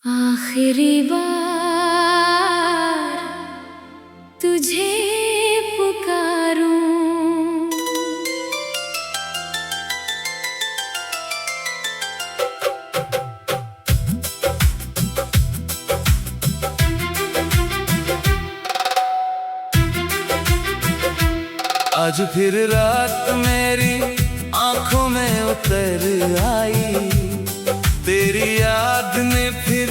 आखिरी बार तुझे पुकारूं। आज फिर रात मेरी आंखों में उतर आई, तेरी याद ने फिर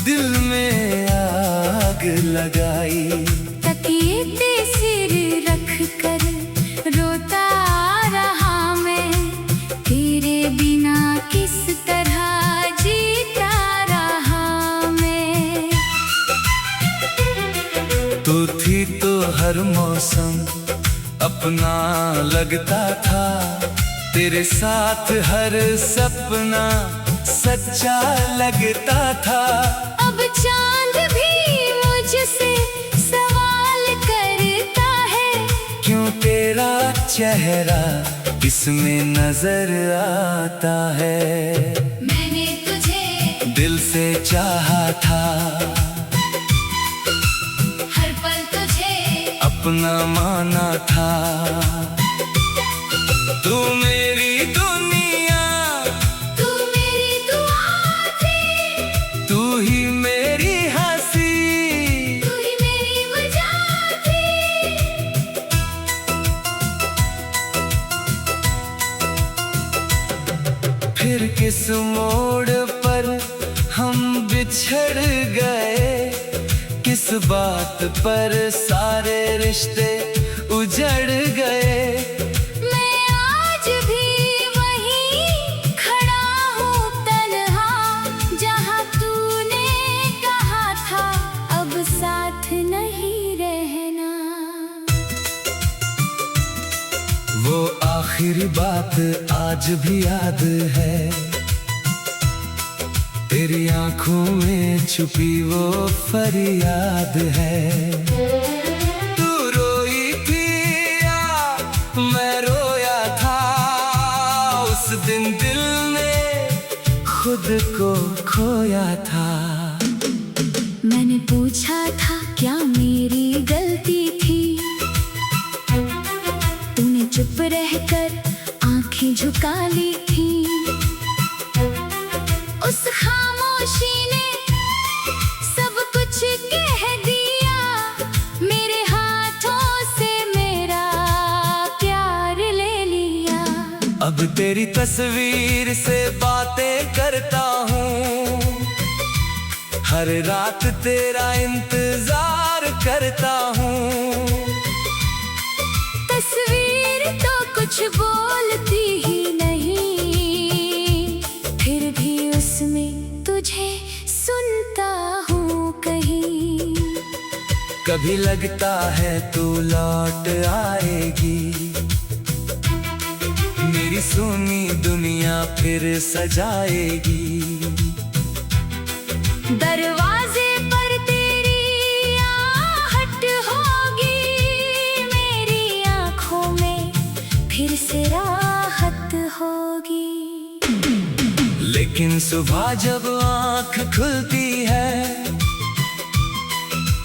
दिल में आग लगाई। तकिए पे सिर रख कर रोता रहा मैं, तेरे बिना किस तरह जीता रहा मैं। तू थी तो हर मौसम अपना लगता था, तेरे साथ हर सपना सच्चा लगता था। अब चांद भी मुझसे सवाल करता है, क्यों तेरा चेहरा इसमें नजर आता है। मैंने तुझे दिल से चाहा था, हर पल तुझे अपना माना था। तू मेरी दुनिया, तू मेरी दुआ थी, तू ही मेरी हंसी, तू ही मेरी वजह थी। फिर किस मोड़ पर हम बिछड़ गए, किस बात पर सारे रिश्ते उजड़ गए। मैं आज भी वहीं खड़ा हूँ तन्हा, जहाँ तूने कहा था अब साथ नहीं रहना। वो आखिरी बात आज भी याद है, तेरी आंखों में छुपी वो फरियाद है। तू रोई थी या मैं रोया था, उस दिन दिल ने खुद को खोया था। मैंने पूछा था क्या मेरी गलती थी, तूने चुप रहकर आंखें झुका ली थी। उस खामोशी ने सब कुछ कह दिया, मेरे हाथों से मेरा प्यार ले लिया। अब तेरी तस्वीर से बातें करता हूँ, हर रात तेरा इंतजार करता हूँ। तस्वीर तो कुछ बोलती ही नहीं, फिर भी उसमें तुझे सुनता हूँ कहीं। कभी लगता है तू लौट आएगी, मेरी सुनी दुनिया फिर सजाएगी। दरवाजे पर तेरी आहट होगी, मेरी आँखों में फिर से राहत होगी। लेकिन सुबह जब आँख खुलती है,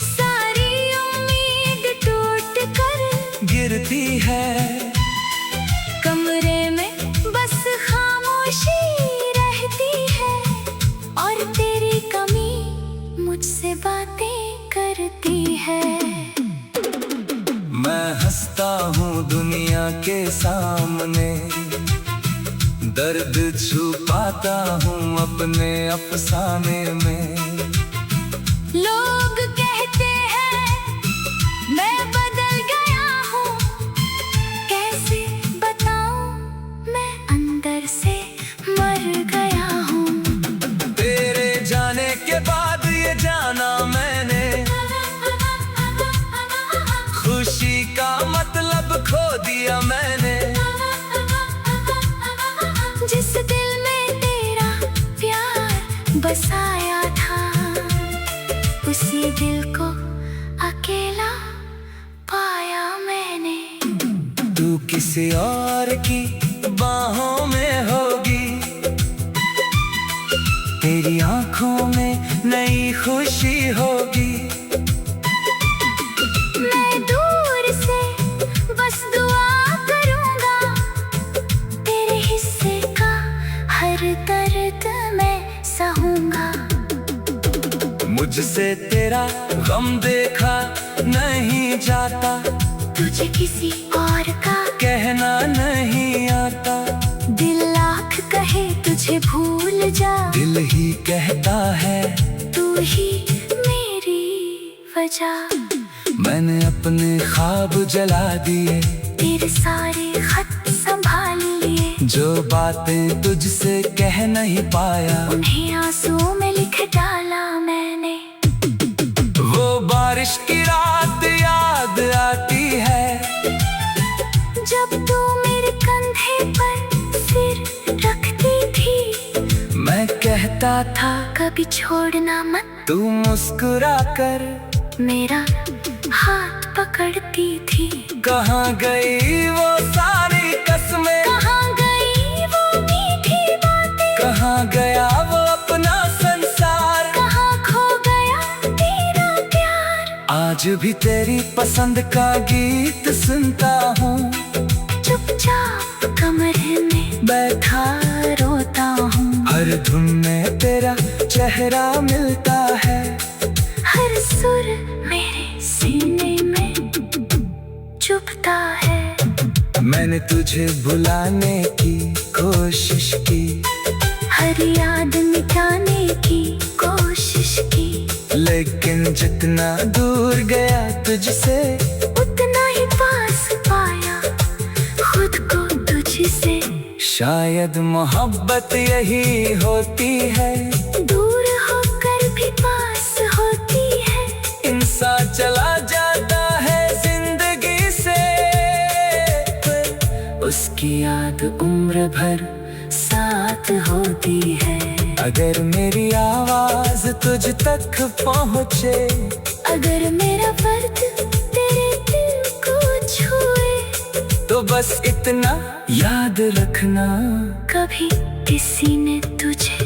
सारी उम्मीद टूट कर गिरती है। कमरे में बस खामोशी रहती है, और तेरी कमी मुझसे बातें करती है। मैं हंसता हूँ दुनिया के सामने, दर्द छुपाता हूँ अपने अफसाने में। लोग कहते हैं मैं बदल गया हूँ, कैसे बताऊँ मैं अंदर से मर गया हूँ। तेरे जाने के बाद ये जाना मैंने, खुशी का मतलब खो दिया मैंने। जिस दिल में तेरा प्यार बसाया था, उसी दिल को अकेला पाया मैंने। तू किसी और की बाहों में होगी, तेरी तेरी आंखों में नई खुशी होगी। मैं दूर से बस दुआ करूंगा, तेरे हिस्से का हर दर्द मैं सहूंगा। मुझसे तेरा गम देखा नहीं जाता, तुझे किसी और का कहना नहीं आता। दिल लाख कहे तुझे भूल जा, दिल ही कहता है तू ही मेरी वजह। मैंने अपने ख्वाब जला दिए, तेरे सारे खत संभाल लिए। जो बातें तुझसे कह नहीं पाया, उन्हें आंसुओं में लिख डाला मैंने। वो बारिश की रात याद आती है, जब तू मेरे कंधे पर सिर रखती थी। मैं कहता था कभी छोड़ना मत, तू मुस्कुरा कर मेरा हाथ पकड़ती थी। कहाँ गई वो सारी कसमें, कहाँ गई वो मीठी बातें, कहाँ गया वो अपना संसार, कहाँ खो गया तेरा प्यार। आज भी तेरी पसंद का गीत सुनता हूँ, चुपचाप कमरे में बैठा रोता हूँ। हर धुन में तेरा चेहरा मिलता है, हर सुर मेरे सीने में चुभता है। मैंने तुझे भुलाने की कोशिश की, हर याद मिटाने की कोशिश की। लेकिन जितना दूर गया तुझसे, उतना ही पास पाया खुद को तुझसे। शायद मोहब्बत यही होती है, दूर होकर भी पास होती है। इंसान चला जाता है जिंदगी से, पर उसकी याद उम्र भर साथ होती है। अगर मेरी आवाज तुझ तक पहुँचे, अगर मेरा वर्द तेरे दिल को छुए, तो बस इतना याद रखना, कभी किसी ने तुझे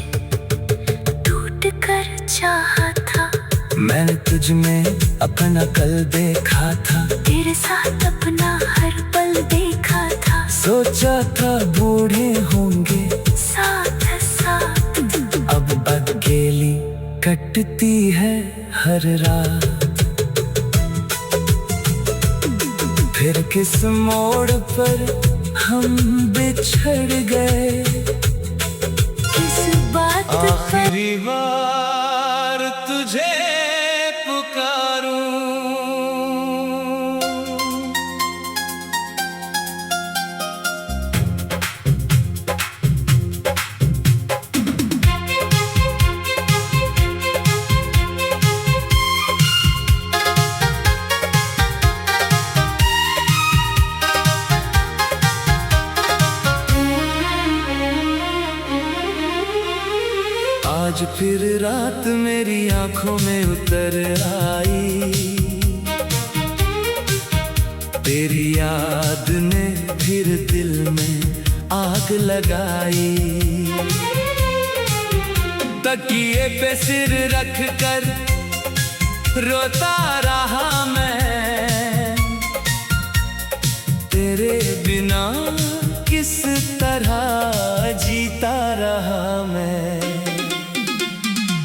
टूट कर चाहा था। मैंने तुझ में अपना कल देखा था, तेरे साथ अपना हर पल देखा था। सोचा था बूढ़े होंगे साथ साथ, अब अकेली कटती है हर रात। फिर किस मोड़ पर हम बिछड़ गए, किस बात पर आखिरी बार तुझे पुकारूं। आज फिर रात मेरी आंखों में उतर आई, तेरी याद ने फिर दिल में आग लगाई। तकिए पे सिर रख कर रोता रहा मैं, तेरे बिना किस तरह जीता रहा मैं।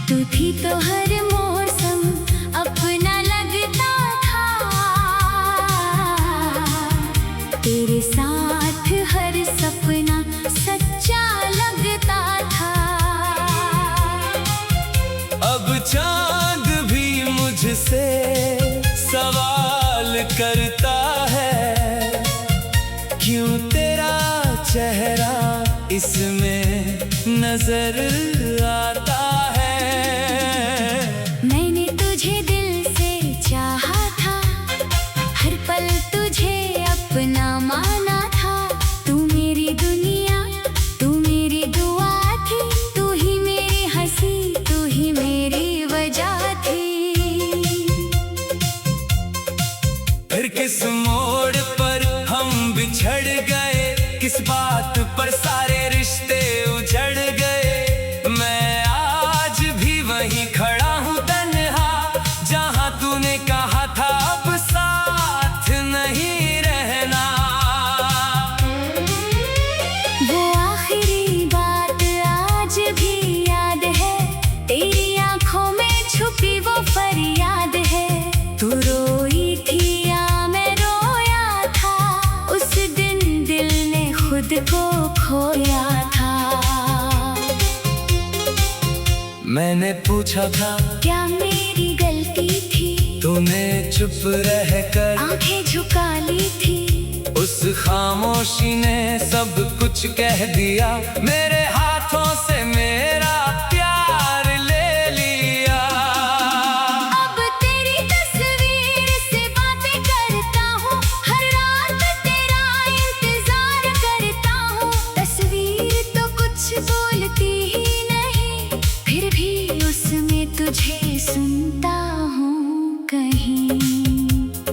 तू भी तो हर मौसम अपना लगता था, तेरे साथ हर सपना सच्चा लगता था। अब चांद भी मुझसे सवाल करता है, क्यों तेरा चेहरा इसमें नजर आता है। मैंने तुझे दिल से चाहा था, हर पल तुझे अपना माना था। तू मेरी दुनिया, तू मेरी दुआ थी, तू ही मेरी हंसी, तू ही मेरी वजह थी। फिर किस मोड़ पर हम बिछड़ गए, किस बात पर सारे रिश्ते उजड़ गए। मैंने पूछा था क्या मेरी गलती थी, तूने चुप रह कर आंखें झुका ली थी। उस खामोशी ने सब कुछ कह दिया, मेरे हाथों से मेरा प्यार ले लिया। अब तेरी तस्वीर से बातें करता हूँ, हर रात तेरा इंतजार करता हूँ। तस्वीर तो कुछ बोलती ही नहीं, फिर भी उसमें तुझे सुनता हूँ कहीं।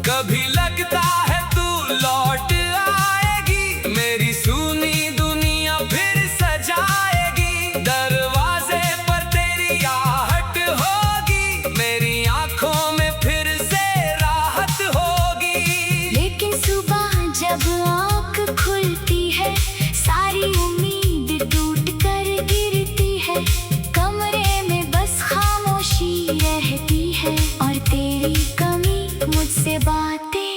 कभी लगता है तू लौट आएगी, मेरी सुनी दुनिया फिर सजाएगी। दरवाजे पर तेरी आहट होगी, मेरी आंखों में फिर से राहत होगी। लेकिन सुबह जब आँख खुलती है, सारी उम्मीद टूट कर गिरती है। कमरे में बस खामोशी रहती है, और तेरी कमी मुझसे बातें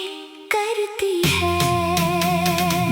करती है।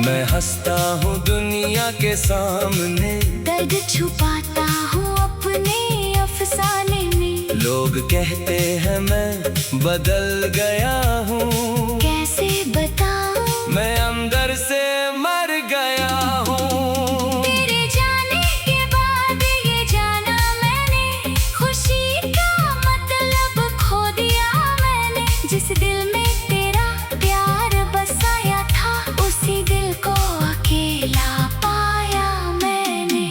मैं हंसता हूँ दुनिया के सामने, दर्द छुपाता हूँ अपने अफसाने में। लोग कहते हैं मैं बदल गया हूँ, कैसे बताऊँ मैं अंदर से मर गया हूँ। तेरे जाने के बाद ये जाना मैंने, खुशी का मतलब खो दिया मैंने। जिस दिल में तेरा प्यार बसाया था, उसी दिल को अकेला पाया मैंने।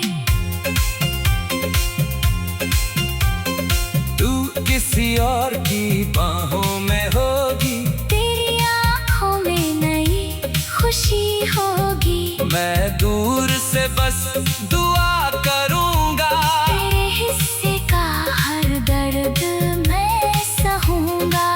तू किसी और की बाहों में होगी, तेरी आँखों में नई खुशी होगी। मैं दूर से बस दुआ करूँगा, तेरे हिस्से का हर दर्द मैं सहूँगा।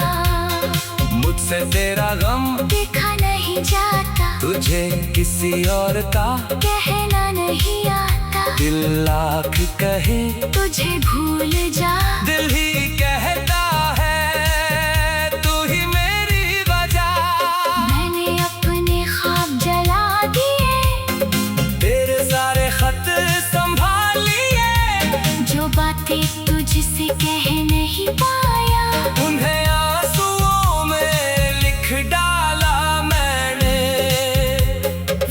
मुझसे तेरा गम देखा नहीं जाता, तुझे किसी और का कहना नहीं आता। दिल लाख कहे तुझे भूल जा, दिल ही कहता है तू ही मेरी वजह। मैंने अपने ख्वाब जला दिए, तेरे सारे खत संभाल लिए, जो बातें तुझसे कह नहीं पाया। उन्हें आंसुओं में लिख डाला मैंने।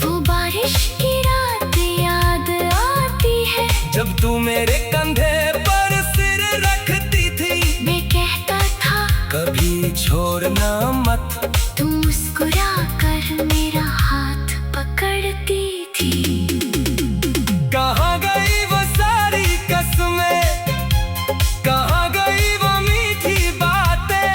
वो बारिश की रात याद आती है, जब तू मेरे कंधे पर सिर रखती थी, मैं कहता था कभी छोड़ना मत, तू मुस्कुरा कर मेरा हाथ पकड़ती थी। कहाँ गई वो सारी कसमें, कहाँ गई वो मीठी बातें,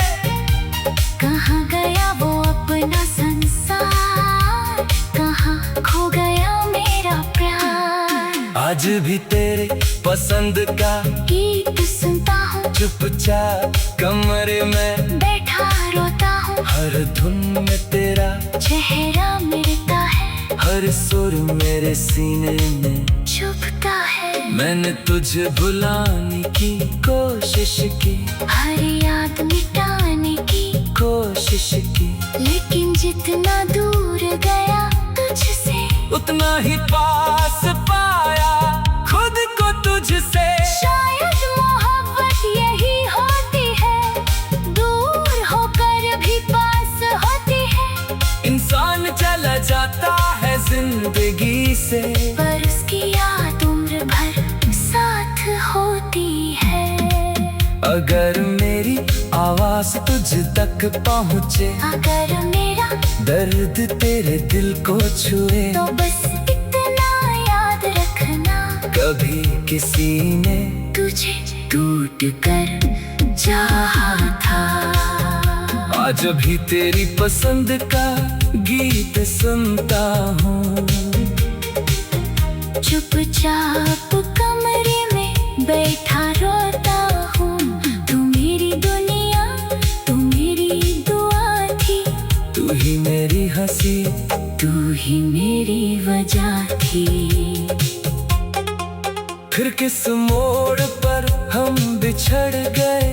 कहाँ गया वो अपना संसार, कहाँ खो गया मेरा प्यार। आज भी तेरे पसंद का गीत सुनता हूँ, चुपचाप कमरे में बैठा रोता हूँ। हर धुन में तेरा चेहरा मिलता है, हर सुर मेरे सीने में चुभता है। मैंने तुझे भुलाने की कोशिश की, हर याद मिटाने की कोशिश की, लेकिन जितना दूर गया तुझसे, उतना ही पास पाया खुद को तुझसे। शायद मोहब्बत यही होती है, दूर होकर भी पास होती है। इंसान चला जाता है जिंदगी से, पर उसकी याद उम्र भर साथ होती है। अगर मेरी आवाज तुझ तक पहुँचे, अगर मेरा दर्द तेरे दिल को छुए, तो बस इतना याद रखना, कभी किसी ने तुझे टूट कर चाहा था। आज भी तेरी पसंद का गीत सुनता हूँ, चुपचाप कमरे में बैठा रोता हूँ। तू मेरी दुनिया, तू मेरी दुआ थी, तू ही मेरी हंसी, तू ही मेरी वजह थी। फिर किस मोड़ पर हम बिछड़ गए,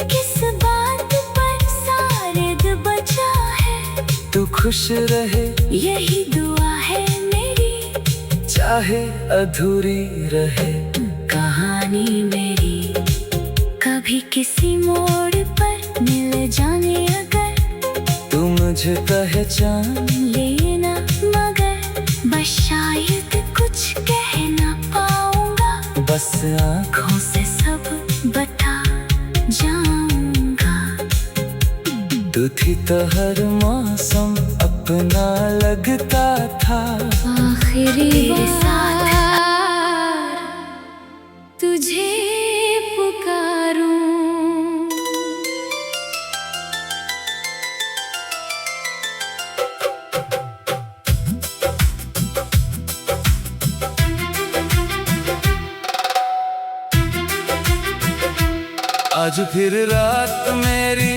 किस बात पर शायद बचा है। तू खुश रहे यही दुआ है मेरी, चाहे अधूरी रहे कहानी मेरी। कभी किसी मोड़ पर मिल जाने अगर तू मुझे पहचान लेना, मगर बस शायद कुछ कह ना पाऊंगा, बस आँखों से सब बता जाऊंगा। तू थी तो हर मौसम अपना लगता था, आखिरी बार तुझे पुकारूं। आज फिर रात मेरी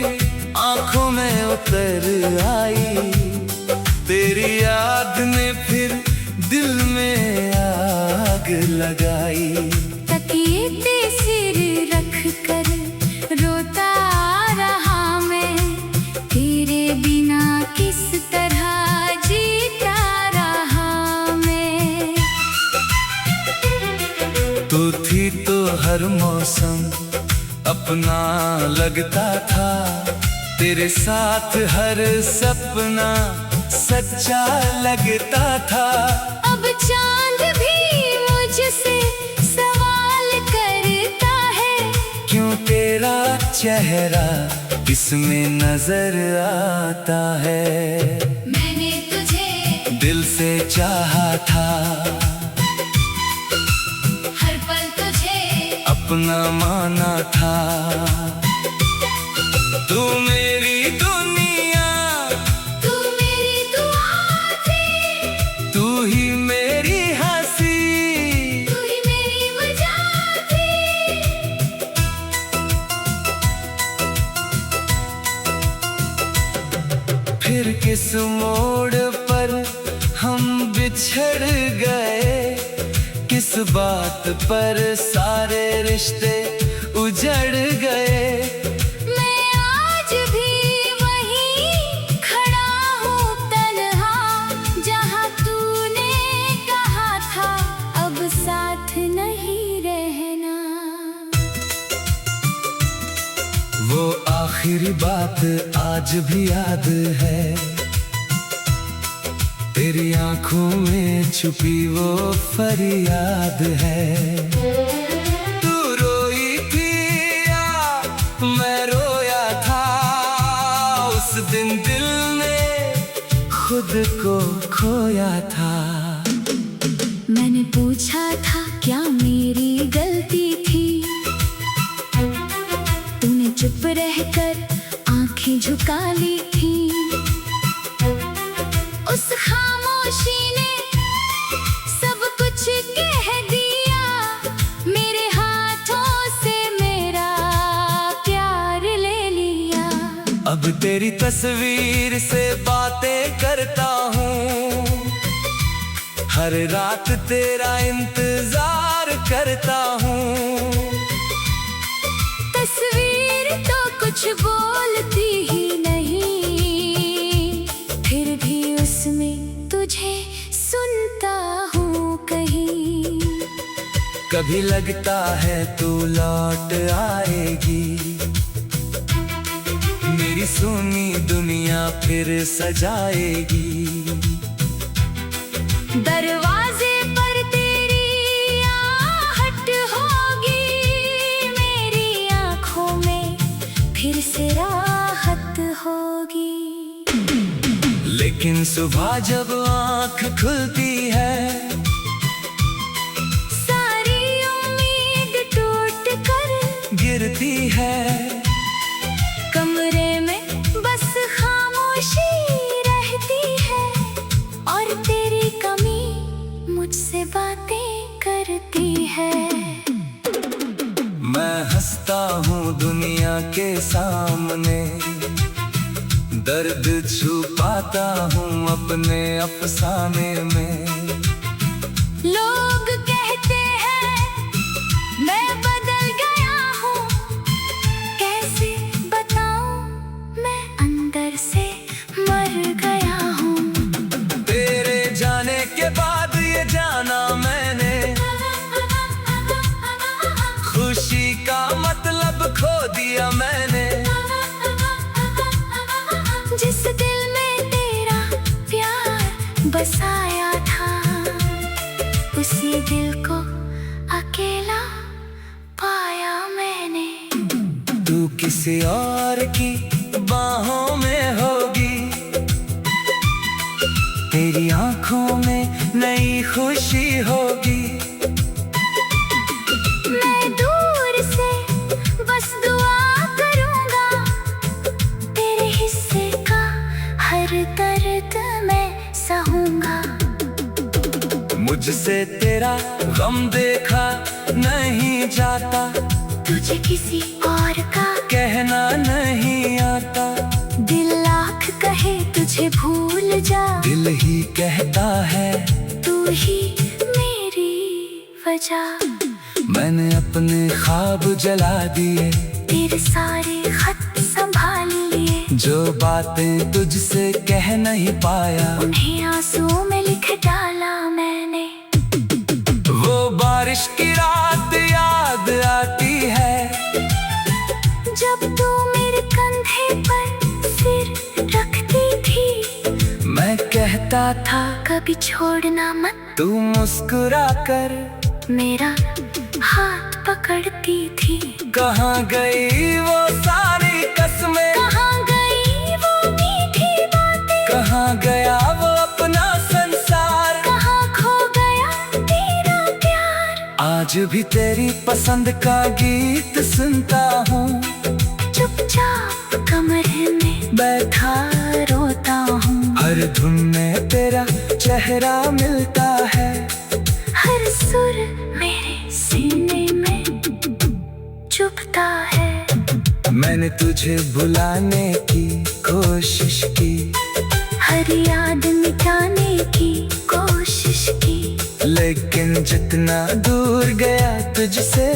आंखों में उतर आई, तेरी याद ने फिर दिल में आग लगाई। तकिए पे सिर रख कर रोता रहा मैं, तेरे बिना किस तरह जीता रहा मैं। तू थी तो हर मौसम अपना लगता था, तेरे साथ हर सपना सच्चा लगता था। अब चांद भी मुझसे सवाल करता है, क्यों तेरा चेहरा इसमें नजर आता है। मैंने तुझे दिल से चाहा था, हर पल तुझे अपना माना था। तू मेरी दुनिया, तू मेरी दुआ थी, तू ही मेरी हंसी, तू ही मेरी वजह थी। फिर किस मोड़ पर हम बिछड़ गए, किस बात पर सारे रिश्ते उजड़ गए। मैं आज भी वहीं खड़ा हूँ तन्हा, जहाँ तूने कहा था अब साथ नहीं रहना। वो आखिरी बात आज भी याद है, तेरी आंखों में छुपी वो फरियाद है। तू रोई थी या मैं रोया था, उस दिन दिल ने खुद को खोया था। मैंने पूछा था क्या मेरी गलती थी, तूने चुप रहकर आंखें झुका ली थी। उस खामोशी ने सब कुछ कह दिया, मेरे हाथों से मेरा प्यार ले लिया। अब तेरी तस्वीर से बातें करता हूँ, हर रात तेरा इंतजार करता हूँ। तस्वीर तो कुछ बोलती ही नहीं, फिर भी उसमें तुझे सुनता हूँ कहीं। कभी लगता है तू लौट आएगी, मेरी सुनी दुनिया फिर सजाएगी। दरवाजे पर तेरी आहट होगी, मेरी आँखों में फिर से राहत होगी। लेकिन सुबह जब आँख खुलती है, सारी उम्मीद टूट कर गिरती है। कमरे में बस खामोशी रहती है, और तेरी कमी मुझसे बातें करती है। मैं हंसता हूँ दुनिया के सामने, दर्द छुपाता हूँ अपने अफसाने में। लोग कहते हैं मैं बदल गया हूँ, कैसे बताऊँ मैं अंदर से मर गया हूँ। तेरे जाने के बाद ये जाना मैंने, खुशी का मतलब खो दिया मैंने। जिस दिल में तेरा प्यार बसाया था, उसी दिल को अकेला पाया मैंने। तू किसी और की बाहों में होगी, तेरी आंखों में नई खुशी होगी। मैं दूर से बस दुआ करूंगा, तेरे हिस्से का हर दर्द मैं सहूंगा। मुझसे तेरा गम देखा नहीं जाता, तुझे किसी और का कहना नहीं आता। दिल लाख कहे तुझे भूल जा, दिल ही कहता है तू ही मेरी वजह। मैंने अपने ख्वाब जला दिए, तेरे सारे खत संभाल लिए। जो बातें तुझसे कह नहीं पाया, उन्हें आंसुओं में लिख डाला मैंने। वो बारिश की रात याद आती है, जब तू मेरे कंधे पर सिर रखती थी। मैं कहता था कभी छोड़ना मत, तू मुस्कुरा कर मेरा हाथ पकड़ती थी। कहाँ गई वो सारी कसमें, कहाँ गई वो मीठी बातें, कहाँ गया वो अपना संसार, कहाँ खो गया तेरा प्यार। आज भी तेरी पसंद का गीत सुनता हूँ, चुपचाप कमरे में बैठा रोता हूँ। हर धुन में तेरा चेहरा मिलता है, हर सुर मेरे सीने में चुभता है। मैंने तुझे भुलाने की कोशिश की, हर याद मिटाने की कोशिश की। लेकिन जितना दूर गया तुझसे,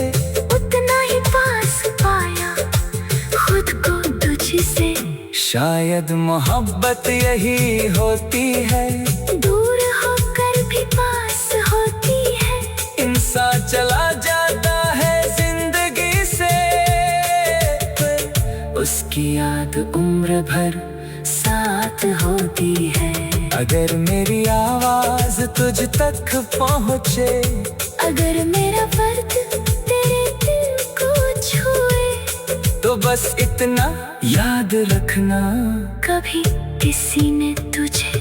उतना ही पास पाया खुद को तुझसे। शायद मोहब्बत यही होती है, दूर होकर भी पास होती है। इंसान चला जाता है जिंदगी से, पर उसकी याद उम्र भर साथ होती है। अगर मेरी आवाज तुझ तक पहुँचे, अगर मेरा वर्द तेरे दिल को छुए, तो बस इतना याद रखना, कभी किसी ने तुझे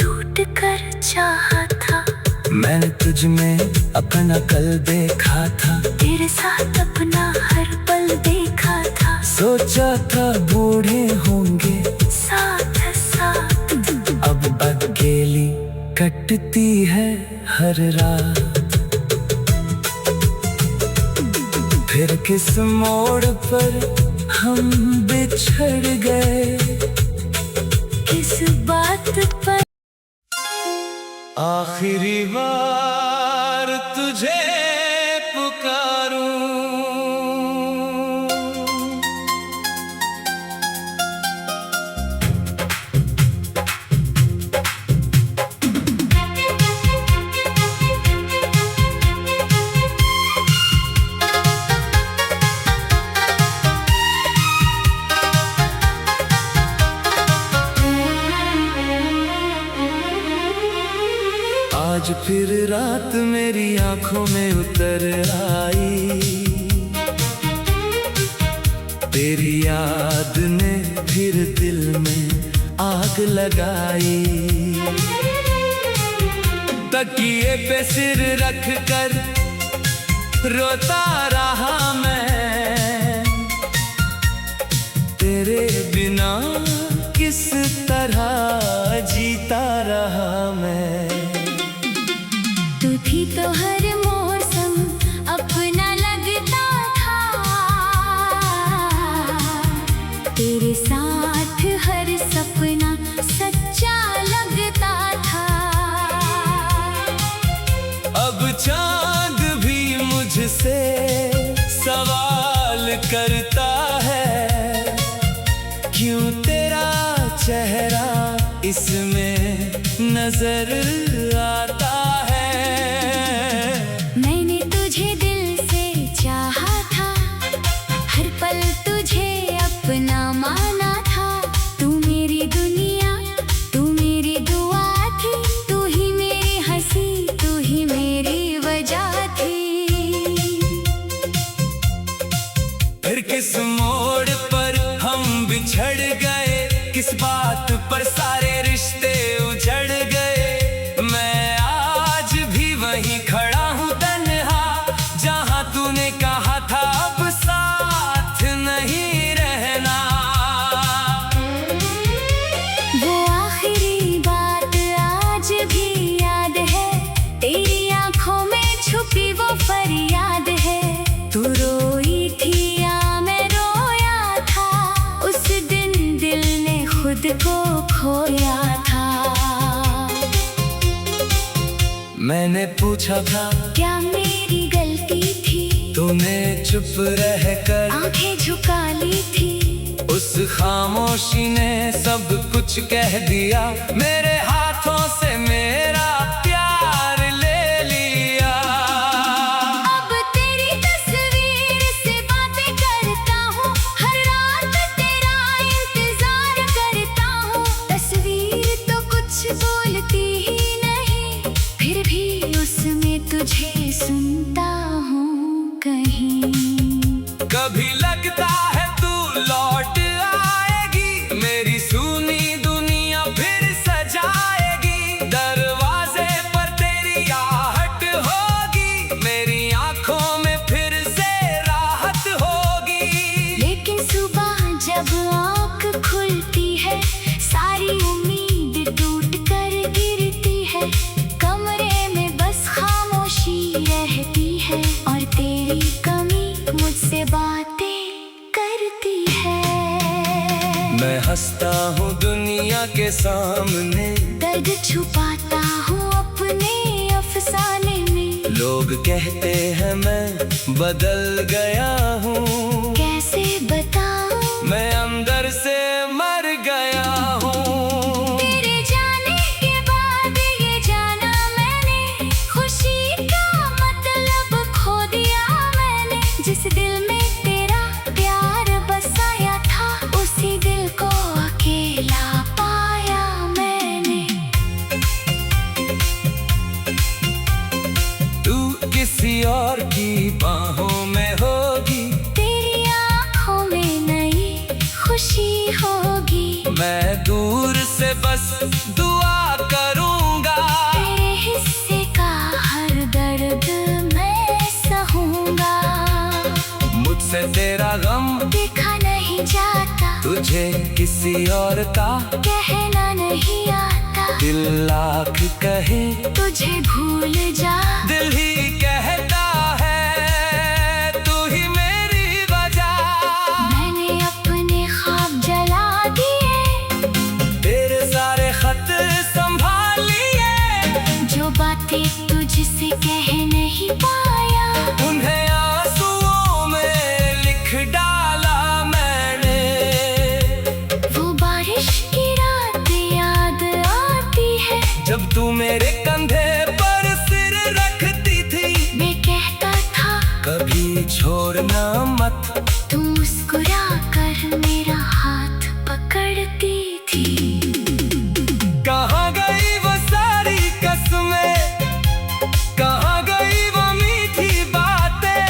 टूट कर चाहा था। मैंने तुझ में अपना कल देखा था, तेरे साथ अपना हर पल देखा था। सोचा था बूढ़े होंगे साथ साथ, अब अकेली कटती है हर रात। फिर किस मोड़ पर हम बिछड़ गए, किस बात पर आखिरी बार तुझे पुकारूं। आज फिर रात मेरी आंखों में उतर आई, तेरी याद ने फिर दिल में आग लगाई। तकिए पे सिर रख कर रोता रहा मैं, तेरे बिना किस तरह जीता रहा मैं। तू भी तो हर मौसम अपना लगता था, तेरे साथ हर सपना सच्चा लगता था। अब चांद भी मुझसे सवाल करता है, क्यों तेरा चेहरा इसमें नजर आता है। मैंने तुझे दिल से चाहा था, हर फिर किस मोड़ पर हम बिछड़ गए, किस बात पर सारे रिश्ते उजड़ गए। मैं आज भी वहीं खड़ा हूँ तन्हा, जहाँ तूने कहा था अब साथ नहीं रहना। वो आखिरी बात आज भी याद है, तेरी आंखों में छुपी वो फरियाद है। तू रोई थी या मैं रोया था, उस दिन दिल ने खुद को खोया था। मैंने पूछा था क्या मेरी गलती थी, तूने चुप रहकर आंखें झुका ली थी। उस खामोशी ने सब कुछ कह दिया, मेरे हाथों से मेरा प्यार ले लिया। अब तेरी तस्वीर से बातें करता हूँ, हर रात तेरा इंतजार करता हूँ। तस्वीर तो कुछ बोलती ही नहीं, फिर भी उसमें तुझे सुनता हूँ कहीं। कभी लगता है तू लौट आएगी, मेरी सुनी दुनिया फिर सजाएगी। दरवाजे पर तेरी आहट होगी, मेरी आंखों में फिर से राहत होगी। लेकिन सुबह जब आँख खुलती है, सारी उम्मीद टूट कर गिरती है। कमरे में बस खामोशी रहती है, और तेरी कमी मुझसे बातें करती है। मैं हंसता हूँ दुनिया के सामने, दर्द छुपाता हूँ अपने अफसाने में। लोग कहते हैं मैं बदल गया हूँ, कैसे बताऊँ मैं अंदर से मर गया हूँ। तेरे जाने के बाद ये जाना मैंने, खुशी का मतलब खो दिया मैंने। जिस दिल में तेरा प्यार बसाया था, उसी दिल को अकेला पाया मैंने। तू किसी और की बाहों में होगी, तेरी आँखों में नई खुशी होगी। मैं दूर से बस दुआ करूँगा, तेरे हिस्से का हर दर्द मैं सहूँगा। मुझसे तेरा गम देखा नहीं जाता, तुझे किसी और का कहना नहीं आता। दिल लाख कहे तुझे भूल जा, दिल ही कहता है तू ही मेरी वजह। मैंने अपने ख्वाब जला दिए, तेरे सारे खत संभाल लिए, जो बातें तुझसे कह नहीं पाया। उन्हें आंसुओं में लिख डाला मैंने। वो बारिश की रात याद आती है, जब तू मेरे कंधे पर सिर रखती थी, मैं कहता था कभी छोड़ना मत। तू मुस्कुरा कर मेरा हाथ पकड़ती थी। कहाँ गई वो सारी कसमें, कहाँ गई वो मीठी बातें,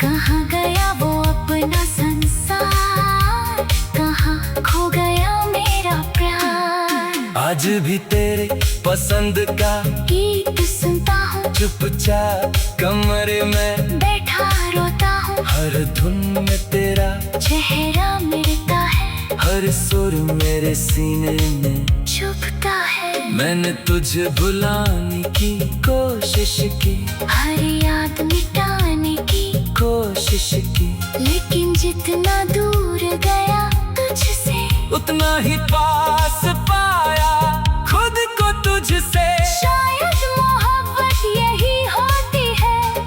कहाँ गया वो अपना संसार, कहाँ खो गया मेरा प्यार। आज भी तेरे पसंद का गीत सुनता हूँ, चुपचाप कमरे में बैठा रोता हूँ। हर धुन में तेरा चेहरा मिलता है, हर सुर मेरे सीने में चुभता है। मैंने तुझे भुलाने की कोशिश की, हर याद मिटाने की कोशिश की, लेकिन जितना दूर गया तुझसे, उतना ही पास पाया खुद को तुझसे। शायद मोहब्बत यही होती है,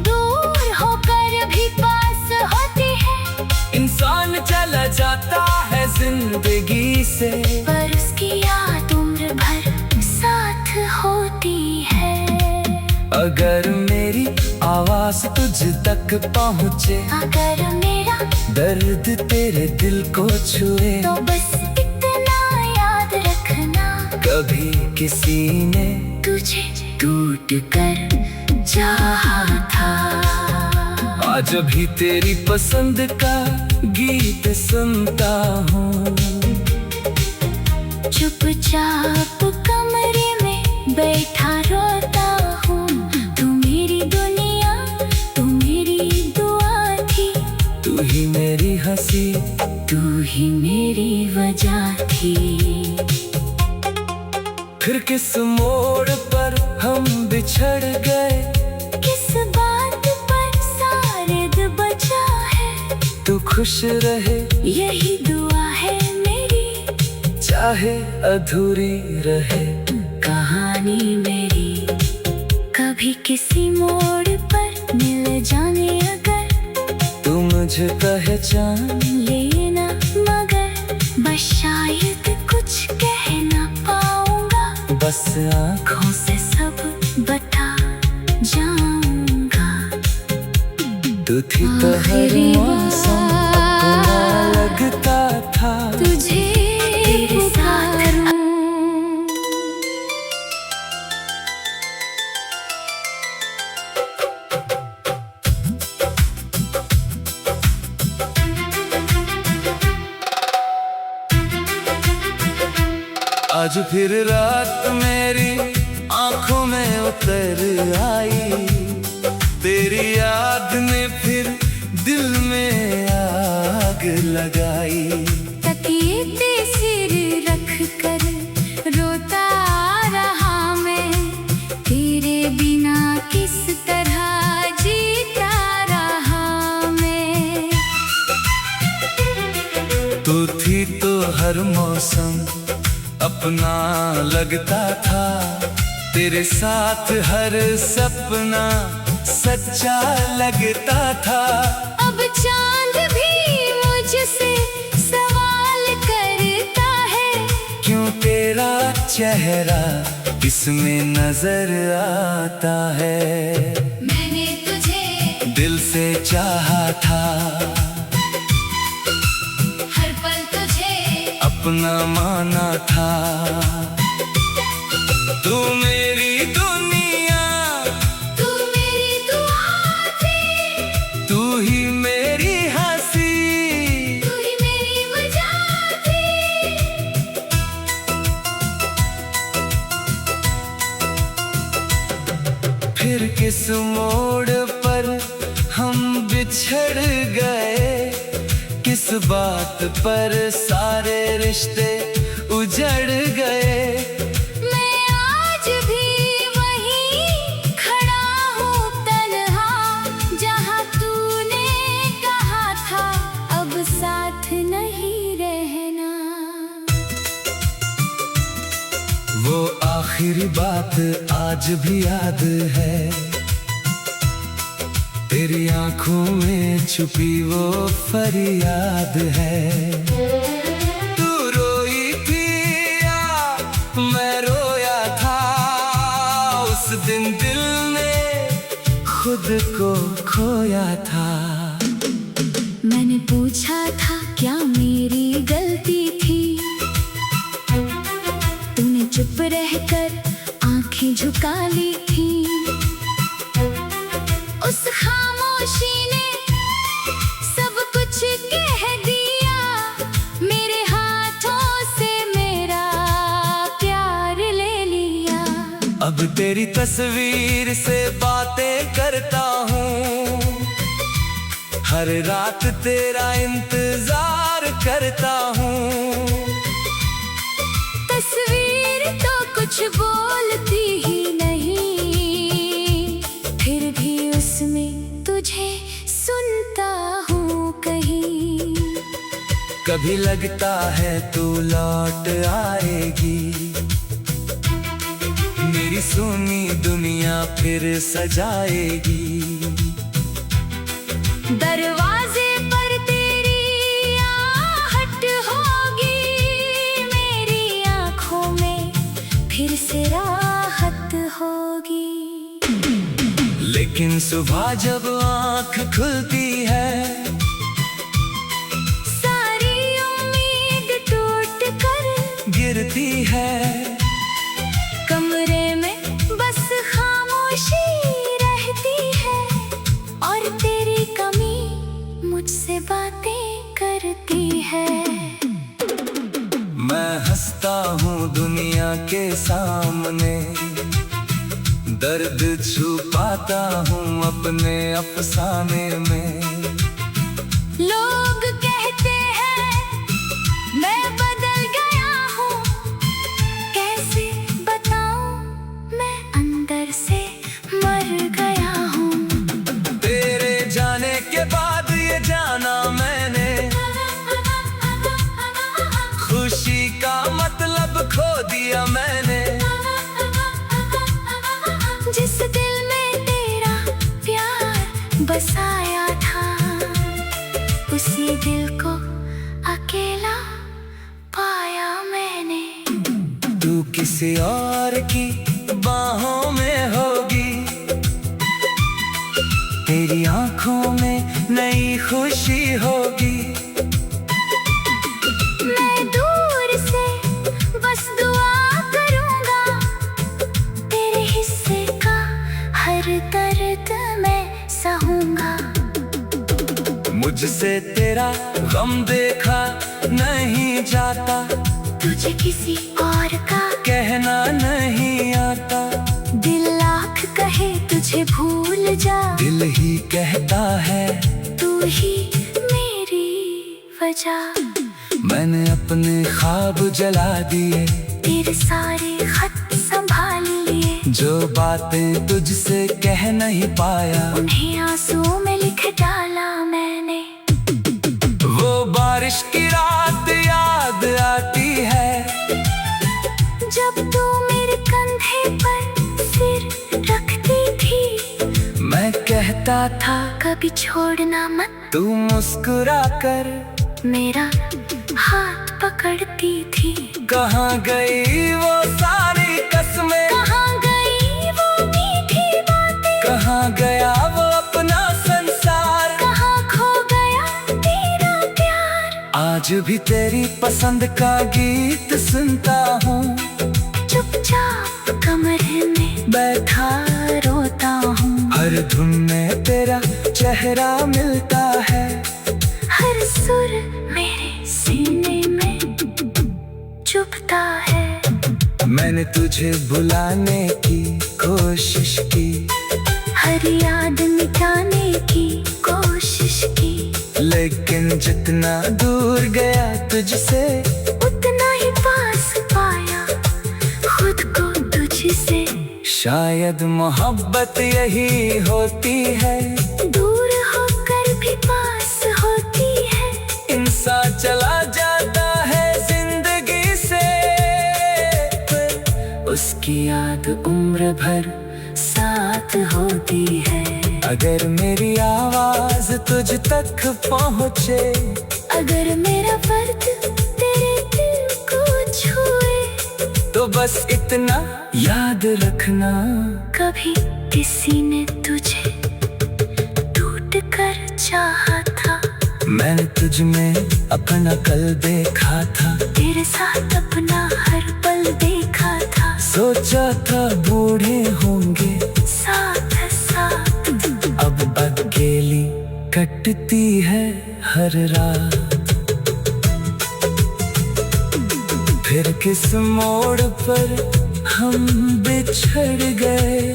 दूर होकर भी पास होती है। इंसान चला जाता है जिंदगी से, पर उसकी याद उम्र भर साथ होती है। अगर मेरी आवाज तुझ तक पहुँचे, अगर मेरा दर्द तेरे दिल को छुए, तो बस इतना याद रखना, कभी किसी ने तुझे टूट कर चाहा था। आज भी तेरी पसंद का गीत सुनता हूँ। चुपचाप कमरे में बैठा रोता हूँ। तू मेरी दुनिया, तू मेरी दुआ थी। तू ही मेरी हंसी, तू ही मेरी वजह थी। फिर किस मोड़ पर हम बिछड़ गए, किस बात पर शायद बचा है। तू खुश रहे यही दुआ है मेरी, चाहे अधूरी रहे कहानी मेरी। कभी किसी मोड़ पर मिल जाने अगर, तू मुझे पहचान लेना मगर बस शायद कुछ कह ना पाऊंगा। बस आँखों से सब बता जाऊंगा। तू थी तो हर मौसम अपना लगता था। तुझे तेरे साथ आज फिर रात मेरी आंखों में उतर आई, तेरी याद ने फिर दिल में आग लगाई। तकिए पे सिर रख कर रोता रहा मैं, तेरे बिना किस तरह जीता रहा मैं। तू थी तो हर मौसम अपना लगता था, तेरे साथ हर सपना सच्चा लगता था। अब चांद भी मुझसे सवाल करता है, क्यों तेरा चेहरा इसमें नजर आता है। मैंने तुझे दिल से चाहा था, हर पल तुझे अपना माना था। तू मेरी दुनिया, तू मेरी दुआ थी। तू ही मेरी हंसी, तू ही मेरी वजह थी। फिर किस मोड़ पर हम बिछड़ गए, किस बात पर सारे रिश्ते उजड़ गए। मैं आज भी वहीं खड़ा हूँ तन्हा, जहाँ तूने कहा था अब साथ नहीं रहना। वो आखिरी बात आज भी याद है, तेरी आंखों में छुपी वो फरियाद है। तू रोई थी या मैं रोया था, उस दिन दिल ने खुद को खोया था। मैंने पूछा था क्या मेरी गलती थी, तूने चुप रहकर आंखें झुका ली थी। उस खामोशी ने सब कुछ कह दिया, मेरे हाथों से मेरा प्यार ले लिया। अब तेरी तस्वीर से बातें करता हूँ, हर रात तेरा इंतजार करता हूँ। तस्वीर तो कुछ बोलती ही नहीं, फिर भी उसमें तुझे सुनता हूँ कहीं। कभी लगता है तू लौट आएगी, मेरी सुनी दुनिया फिर सजाएगी। दरवाजे पर तेरी आहट होगी, मेरी आँखों में फिर से राहत होगी। लेकिन सुबह जब आँख खुलती है, सारी उम्मीद टूट कर गिरती है। कमरे में बस खामोशी रहती है, और तेरी कम मुझसे बातें करती है। मैं हंसता हूँ दुनिया के सामने, दर्द छुपाता हूँ अपने अफसाने में। लोग कहते हैं मैं बदल गया हूँ, कैसे बताऊं मैं अंदर से मर गया हूँ। तेरे जाने के बाद ये जाना मैंने, खुशी का मतलब खो दिया मैंने। जिस दिल में तेरा प्यार बसाया था, उसी दिल को अकेला पाया मैंने। तू किसी और की बाहों में होगी, तेरी आंखों में नई खुशी होगी। मैं दूर से बस दुआ करूंगा, तेरे हिस्से का हर दर्द मैं सहूंगा। मुझसे तेरा गम देखा नहीं जाता, तुझे किसी और का कहना नहीं आता। दिल लाख कहे तुझे भूल जा, दिल ही कहता है तू ही मेरी वजह। मैंने अपने ख्वाब जला दिए, तेरे सारे खत संभाल लिए। जो बातें तुझसे कह नहीं पाया, उन्हें आंसुओं में लिख डाला मैंने। वो बारिश की रात याद आती है, जब तू मेरे कंधे पर सिर रखती थी। मैं कहता था कभी छोड़ना मत, तू मुस्कुरा कर मेरा हाथ पकड़ती थी। कहाँ गई वो सारी कसमें, कहाँ गई वो मीठी बातें, कहाँ गया वो अपना संसार, कहाँ खो गया तेरा प्यार। आज भी तेरी पसंद का गीत सुनता हूँ, चुपचाप कमरे में बैठा रोता हूँ। हर धुन में तेरा चेहरा मिलता है, हर सुर मेरे सीने में चुभता है। मैंने तुझे भुलाने की कोशिश की, हर याद मिटाने की कोशिश की। लेकिन जितना दूर गया तुझसे, उतना ही पास पाया खुद को तुझसे। शायद मोहब्बत यही होती है, दूर होकर भी पास होती है। इंसान चला जाता है जिंदगी से, पर उसकी याद उम्र भर साथ होती है। अगर मेरी आवाज तुझ तक पहुँचे, अगर मेरा वर्द तेरे दिल को छुए, तो बस इतना याद रखना, कभी किसी ने तुझे टूट कर चाहा था। मैंने तुझ में अपना कल देखा था, तेरे साथ अपना हर पल देखा था। सोचा था बूढ़े होंगे साथ साथ, अब अकेली कटती है हर रात। फिर किस मोड़ पर हम बिछड़ गए।